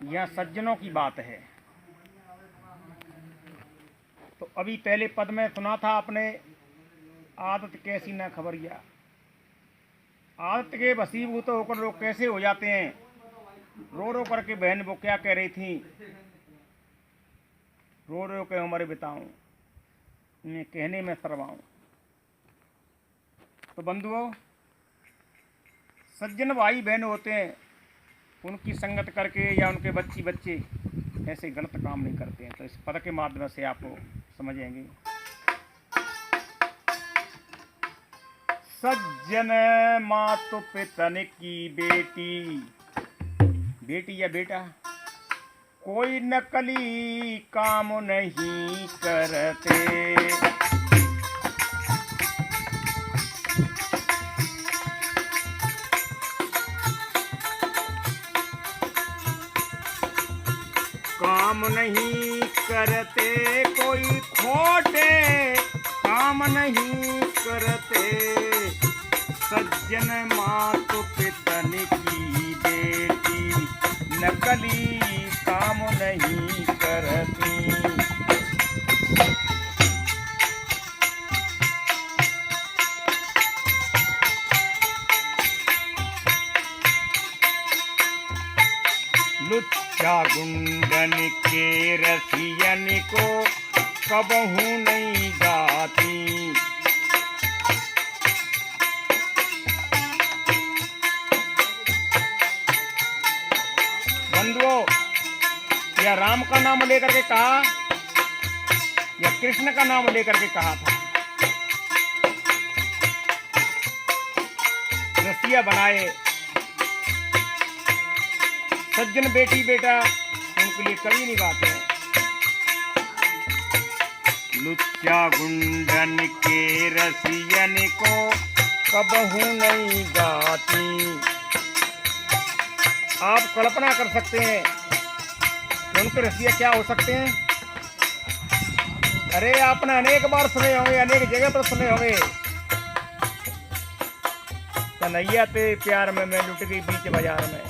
यह सज्जनों की बात है। तो अभी पहले पद में सुना था आपने, आदत कैसी न खबरिया। आदत के वशीभूत होकर लोग कैसे हो जाते हैं। रो रो करके बहन वो क्या कह रही थी, रो रो के उम्र बिताऊं, इन्हें कहने में शर्माऊं। तो बंधुओं, सज्जन भाई बहन होते हैं, उनकी संगत करके या उनके बच्चे ऐसे गलत काम नहीं करते हैं। तो इस पद के माध्यम से आपको समझेंगे। सज्जन मातु पितन की बेटी, बेटी या बेटा कोई नकली काम नहीं करते। काम नहीं करते, कोई खोटे काम नहीं करते। सज्जन मातु पितन की बेटी नकली काम नहीं करती। लुच्चा गुंडन के रसियन को कबहू नहीं गाती। बंधुओं, या राम का नाम लेकर के कहा या कृष्ण का नाम लेकर के कहा था। रसिया बनाए सज्जन बेटी बेटा उनके लिए कभी नहीं गाते हैं। लुच्चा गुंडन के रसियन को कबहू नहीं गाती। आप कल्पना कर सकते हैं कि उनके रसिया क्या हो सकते हैं। अरे आपने अनेक बार सुने होंगे, अनेक जगह पर सुने होंगे, कन्हैया ते प्यार में मैं लुट गई बीच बाजार में।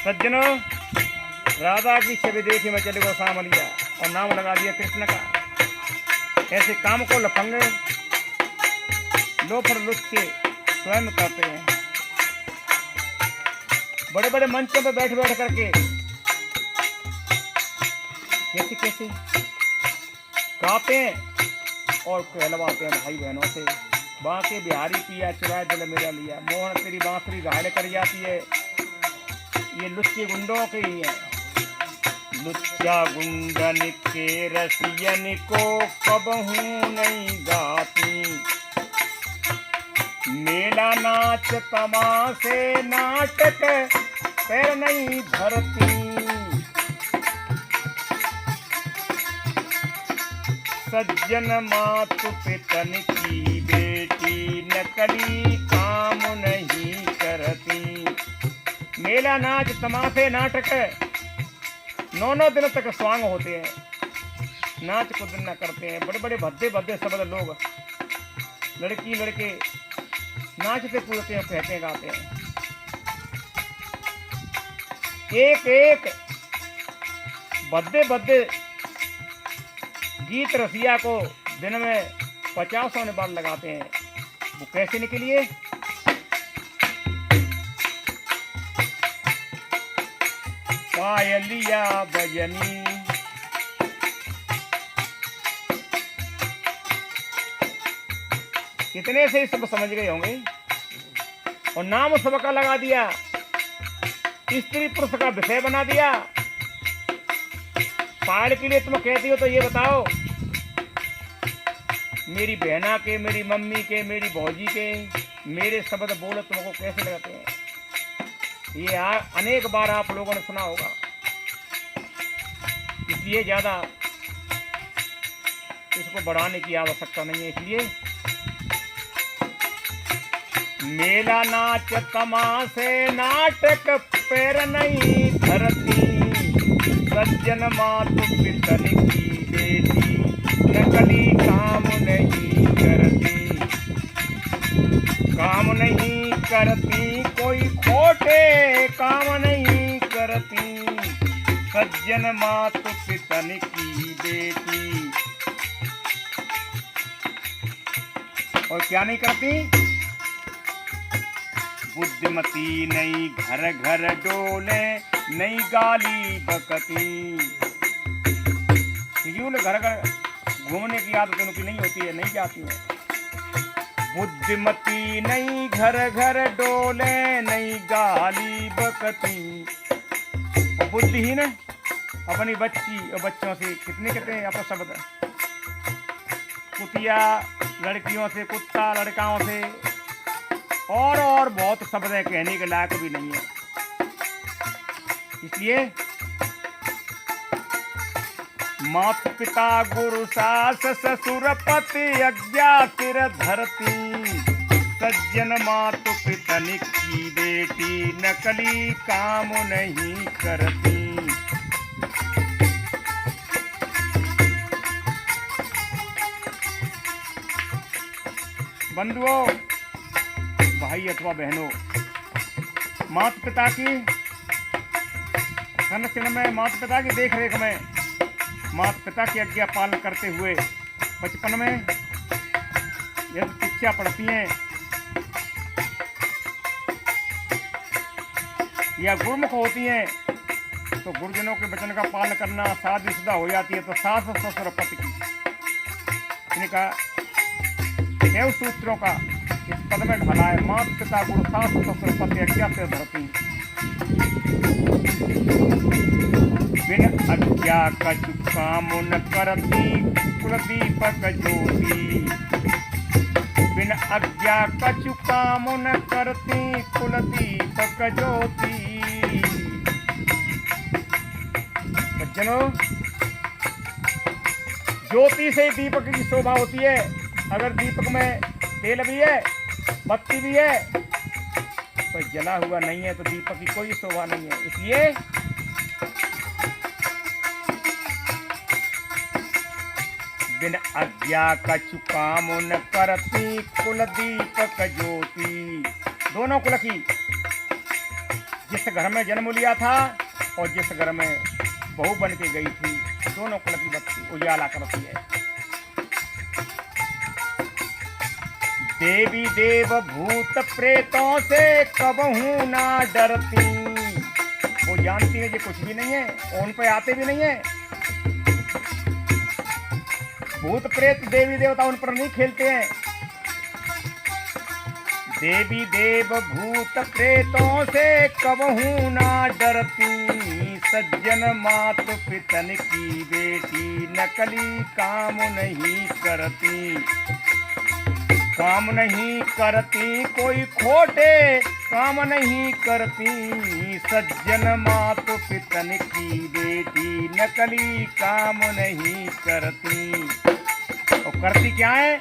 सज्जनों, राधा की छवि देखी मैं चले गो सामलिया और नाम लगा दिया कृष्ण का। ऐसे काम को लफंगे लोफर लुच्चे स्वयं करते हैं। बड़े बड़े मंचों पर बैठ बैठ करके कैसे कैसे गाते हैं और कहलवाते हैं भाई बहनों से। बांके बिहारी पिया चुराए दिल मेरा लिया, मोहन तेरी बांसुरी घायल कर जाती है। ये लुच्चे गुंडों के ही है। लुच्चा गुंडन के रसियन को कबहू नहीं गाती। मेला नाच तमाशे नाटक पैर नहीं धरती। सज्जन मातु पितन की बेटी नकली काम नहीं करती। मेला नाच तमाशे नाटक 9 दिन तक स्वांग होते हैं, नाच कुछ न करते हैं। बड़े बड़े भद्दे भद्दे शब्द लोग लड़की लड़के नाचते कूदते हैं, कहते हैं, गाते हैं। एक एक भद्दे भद्दे गीत रसिया को दिन में 50 बार लगाते हैं। वो कैसे निकलिए। पायलिया बजनी कितने से सब समझ गए होंगे। और नाम सबका लगा दिया, स्त्री पुरुष का विषय बना दिया। पायल के लिए तुम कहती हो तो ये बताओ, मेरी बहना के, मेरी मम्मी के, मेरी भौजी के मेरे शब्द बोल तुमको कैसे लगते हैं। ये अनेक बार आप लोगों ने सुना होगा, इसलिए ज्यादा इसको बढ़ाने की आवश्यकता नहीं है। इसलिए मेला नाच तमाशे नाटक पैर नहीं धरती। सज्जन मातु पितन की बेटी नकली काम नहीं करती। काम नहीं करती, कोई खोटे काम नहीं करती, सज्जन मातु पितन की बेटी। और क्या नहीं करती? बुद्धिमती नहीं घर घर डोले, नहीं गाली बकती। क्यों घर घर घूमने की आदत उनकी नहीं होती है, नहीं जाती है। बुद्धिमती नहीं घर घर डोले, नहीं गाली बकती। और बुद्धिहीन अपनी बच्ची और बच्चों से कितने कहते हैं आपस शब्द, कुतिया लड़कियों से, कुत्ता लड़काओं से, और बहुत शब्द है, कहने के लायक भी नहीं है। इसलिए माता पिता गुरु सास ससुर पति अज्ञा सिर धरती, सज्जन मातु पितन की बेटी, नकली काम नहीं करती। बंधुओं, भाई अथवा बहनों, माता पिता की संरक्षण में, माता पिता की देख रेख में, माता पिता की आज्ञा पालन करते हुए बचपन में यदि शिक्षा पढ़ती हैं या गुरुमुख होती हैं, तो गुरुजनों के वचन का पालन करना शादीशुदा हो जाती है। तो सास ससुर पति की इनका देव सूत्रों का इस पद में ढला है। माता पिता गुरु सास ससुर पति अज्ञा से धरती, बिन अज्ञा कछु काम न करती, कुलदीपक ज्योति। बिन अज्ञा कछु काम न करती, कुलदीपक ज्योति। सज्जनों, ज्योति से दीपक की शोभा होती है। अगर दीपक में तेल भी है, बत्ती भी है, तो जला हुआ नहीं है तो दीपक की कोई शोभा नहीं है। इसलिए बिन आज्ञा कछु काम न करती, कुल दीपक ज्योति। दोनों कुल की, जिस घर में जन्म लिया था और जिस घर में बहू बन के गई थी, दोनों कुल की बत्ती उजाला करती है। देवी देव भूत प्रेतों से कबहू ना डरती। वो जानती है कि कुछ भी नहीं है और उन पे आते भी नहीं है। भूत प्रेत देवी देवता उन पर नहीं खेलते हैं। देवी देव भूत प्रेतों से कबहू ना डरती, सज्जन मातु पितन की बेटी, नकली काम नहीं करती। काम नहीं करती, कोई खोटे काम नहीं करती, सज्जन मातु पितन की बेटी, नकली काम नहीं करती। और करती क्या है?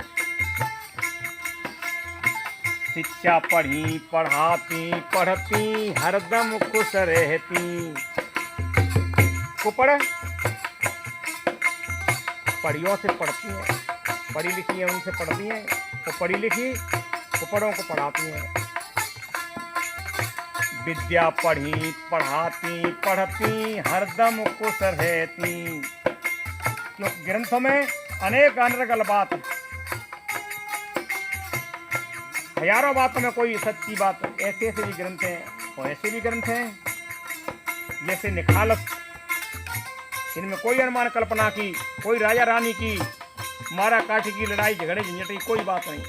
शिक्षा पढ़ी पढ़ाती पढ़ती, हरदम खुश रहती। कुपड़ पढ़ियों से पढ़ती हैं, पढ़ी लिखी है उनसे पढ़ती हैं, तो पढ़ी लिखी कुपड़ों को पढ़ाती हैं। विद्या पढ़ी पढ़ाती पढ़ती, हरदम खुश रहती। क्योंकि ग्रंथों में अनेक अनर्गल बात, हजारों बातों में कोई सच्ची बात, ऐसे ऐसे भी ग्रंथ हैं और ऐसे भी ग्रंथ हैं जैसे निखालस। इनमें कोई अनुमान कल्पना की, कोई राजा रानी की मारा काठी की लड़ाई झगड़े झंझट की कोई बात नहीं।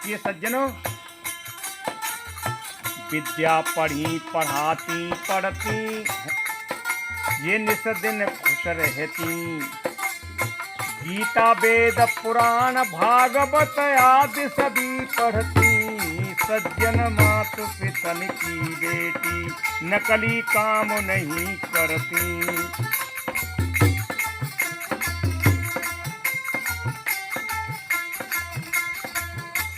ये सज्जनों, विद्या पढ़ी पढ़ाती पढ़ती, ये निस दिन खुश रहती। गीता वेद पुराण भागवत आदि सभी पढ़ती, सज्जन मातु पितन की बेटी, नकली काम नहीं करती।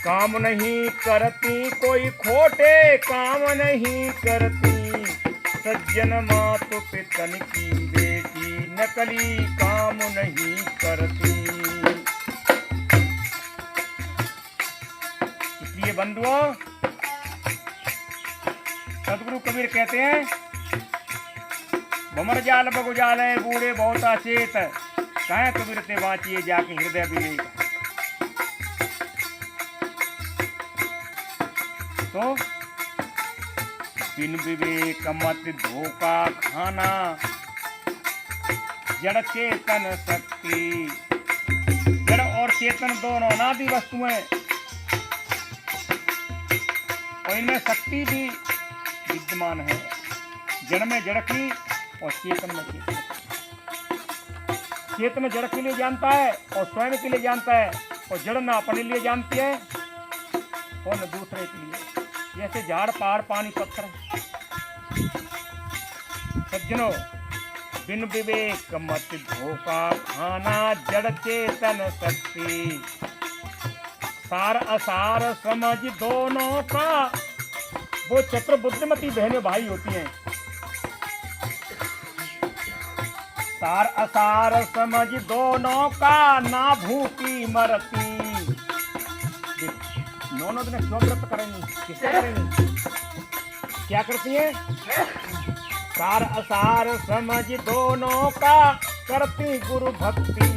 काम नहीं करती, कोई खोटे काम नहीं करती, सज्जन मातु पितन की बेटी, नकली काम नहीं करती। देखिए बंधुओं, सतगुरु कबीर कहते हैं, भमर जाल बगुजाले बूढ़े बहुत अचेत, कहे कबीर ते बाँचिए जाके हृदय विवेक। तो बिन विवेक मत धोखा खाना, जड़ चेतन शक्ति। जड़ और चेतन दोनों अनादि वस्तुएं, और इनमें शक्ति भी विद्यमान है। जड़ में जड़ की और चेतन में चेतन। चेतन जड़ के लिए जानता है और स्वयं के लिए जानता है, और जड़ न अपने लिए जानती है और न दूसरे के लिए। जैसे झाड़ पहाड़ पानी पत्थर। सज्जनों, बिन विवेक मत धोखा खाना, जड़ चेतन शक्ति। सार असार समझ दोनों का, वो चक्र बुद्धिमती बहनें भाई होती हैं। सार असार समझ दोनों का, ना भूखी मरती। दोनों दिन क्यों व्रत करेंगी, किससे करेंगी, क्या करती है? सार असार समझ दोनों का, करती गुरु भक्ति।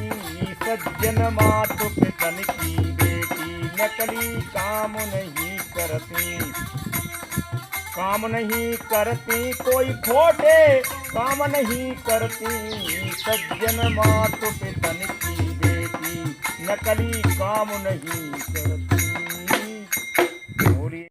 सज्जन मातु पितन की बेटी, नकली काम नहीं करती। काम नहीं करती कोई खोटे, काम नहीं करती। सज्जन मातु पितन की बेटी, नकली काम नहीं करती।